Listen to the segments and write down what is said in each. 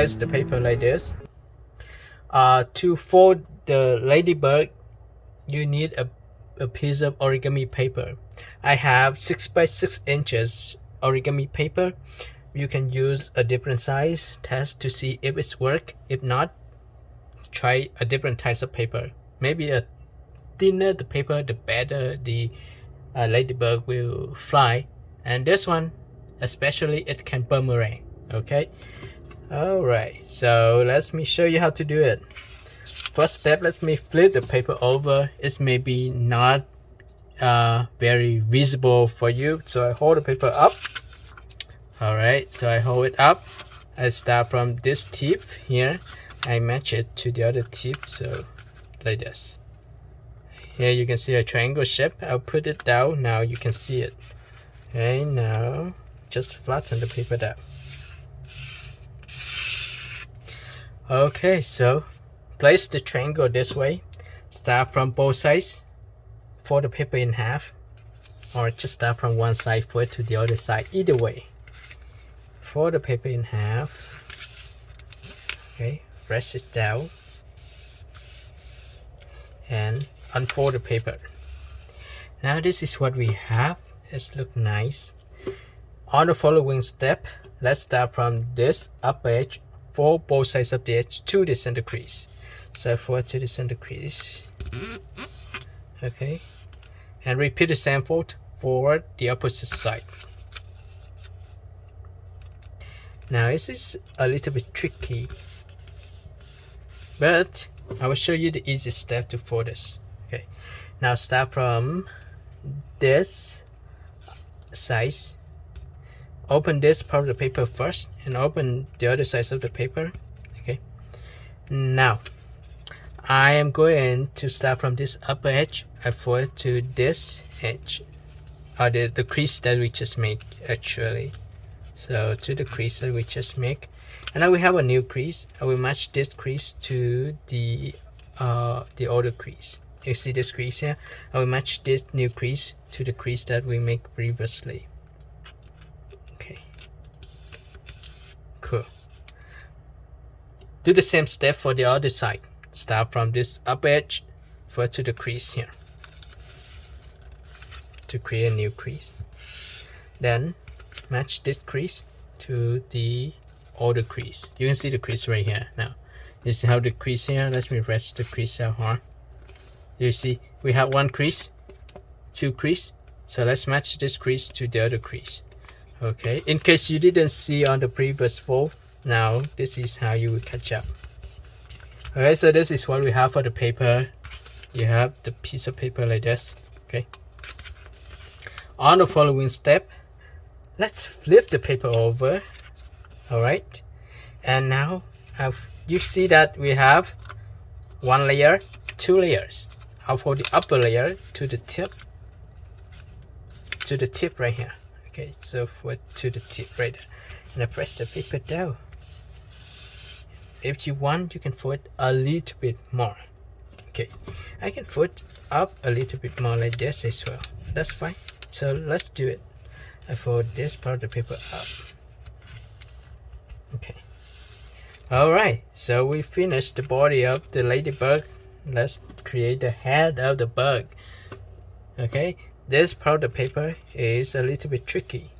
place the paper like this. To fold the ladybug, you need a piece of origami paper. I have 6 by 6 inches origami paper. You can use a different size, test to see if it's work. If not, try a different type of paper. Maybe a thinner the paper, the better the ladybug will fly. And this one, especially, it can boomerang. Okay. Alright, so let me show you how to do it. First step, let me flip the paper over. It's maybe not very visible for you, so I hold the paper up. Alright, so I hold it up. I start from this tip here. I match it to the other tip, so like this. Here you can see a triangle shape. I'll put it down. Now you can see it. Okay, now just flatten the paper down. Okay, so place the triangle this way. Start from both sides. Fold the paper in half, or just start from one side, fold it to the other side. Either way, fold the paper in half. Okay, press it down and unfold the paper. Now this is what we have. It looks nice. On the following step, let's start from this upper edge. Fold both sides of the edge to the center crease. So forward to the center crease. Okay, and repeat the same fold forward the opposite side. Now this is a little bit tricky, but I will show you the easiest step to fold this. Okay, now start from this size. Open this part of the paper first and open the other side of the paper. Okay, now I am going to start from this upper edge. I fold to this edge, or the crease that we just made actually. So to the crease that we just make, and now we have a new crease. I will match this crease to the other crease. You see this crease here? I will match this new crease to the crease that we make previously. Okay, cool. Do the same step for the other side. Start from this upper edge, fold to the crease here to create a new crease. Then match this crease to the other crease. You can see the crease right here. Now this is how the crease here. Let me rest the crease out hard. You see we have one crease, two crease. So let's match this crease to the other crease. Okay, in case you didn't see on the previous fold, now this is how you will catch up. Okay, so this is what we have for the paper. You have the piece of paper like this. Okay, on the following step, let's flip the paper over. All right, and now you see that we have one layer, two layers. I'll fold the upper layer to the tip right here. Okay, so fold to the tip right there, and I press the paper down. If you want, you can fold a little bit more. Okay, I can fold up a little bit more like this as well. That's fine. So let's do it. I fold this part of the paper up. Okay. Alright, so we finished the body of the ladybug. Let's create the head of the bug. Okay, this part of the paper is a little bit tricky.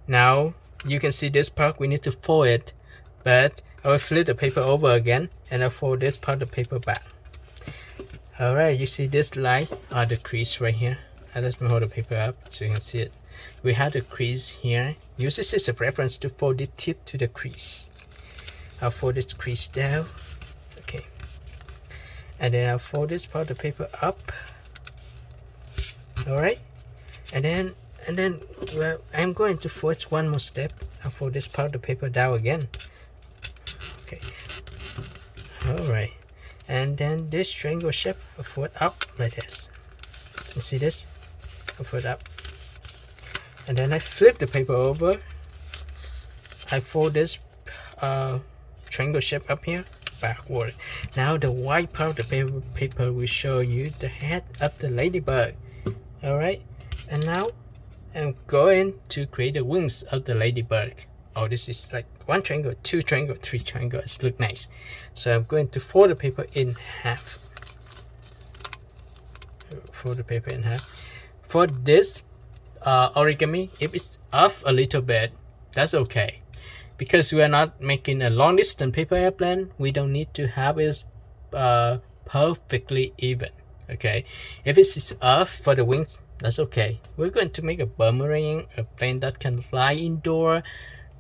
Now you can see this part, we need to fold it, but I will flip the paper over again and I fold this part of the paper back. Alright, you see this line or the crease right here. Let me hold the paper up so you can see it. We have the crease here. Use this as a reference to fold the tip to the crease. I'll fold this crease down. Okay, and then I'll fold this part of the paper up. Alright, and then well, I'm going to fold one more step. I'll fold this part of the paper down again. Okay, alright, and then this triangle shape I'll fold up like this. You see this? I'll fold up, and then I flip the paper over. I fold this triangle shape up here backward. Now the white part of the paper will show you the head of the ladybug. Alright, and now I'm going to create the wings of the ladybug. Oh, this is like 1 triangle, 2 triangle, 3 triangle. It looks nice. So I'm going to fold the paper in half. Fold the paper in half. For this origami, if it's off a little bit, that's okay, because we are not making a long distance paper airplane. We don't need to have it perfectly even. Okay, if it's off for the wings, that's okay. We're going to make a boomerang, a plane that can fly indoor,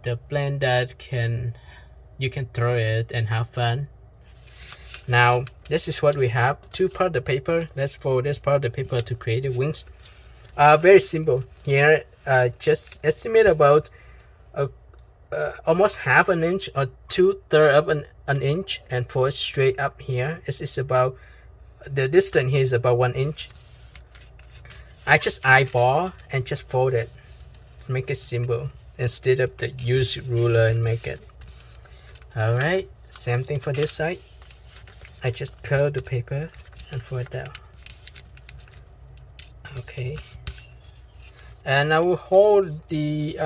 the plane that you can throw it and have fun. Now this is what we have. 2 parts of the paper. Let's fold this part of the paper to create the wings. Very simple here. Just estimate about almost half an inch or 2/3 of an inch and fold straight up here. This is about, the distance here is about 1 inch. I just eyeball and just fold it, make it simple instead of the use ruler and make it. Alright, same thing for this side. I just curl the paper and fold it down. Okay, and I will hold the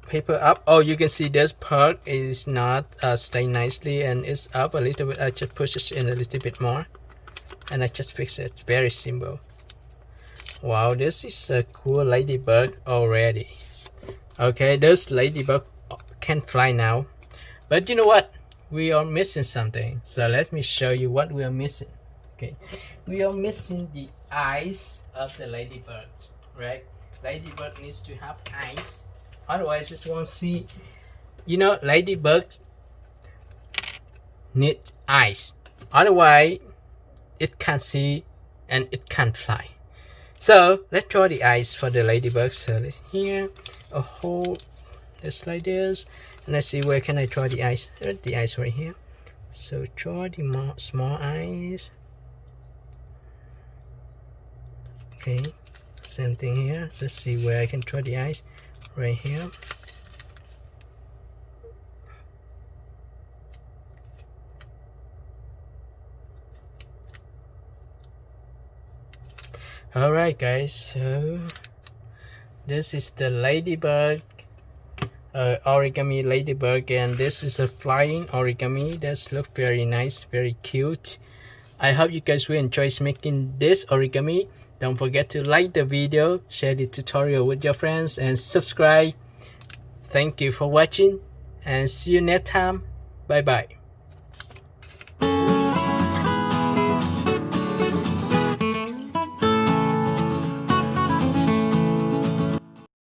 paper up. Oh, you can see this part is not staying nicely and it's up a little bit. I just push it in a little bit more and I just fix it. Very simple. Wow, this is a cool ladybug already. Okay, this ladybug can fly now, but you know what, we are missing something. So let me show you what we are missing. Okay, we are missing the eyes of the ladybug, right? Ladybug needs to have eyes, otherwise it won't see. You know, ladybug need eyes, otherwise it can't see and it can't fly. So let's draw the eyes for the ladybug. So here a hole just like this, and let's see where can I draw the eyes. The eyes right here. So draw the small eyes. Okay, same thing here. Let's see where I can draw the eyes. Right here. Alright guys, so this is the ladybug, origami ladybug, and this is a flying origami. That looks very nice, very cute. I hope you guys will enjoy making this origami. Don't forget to like the video, share the tutorial with your friends, and subscribe. Thank you for watching and see you next time. Bye bye.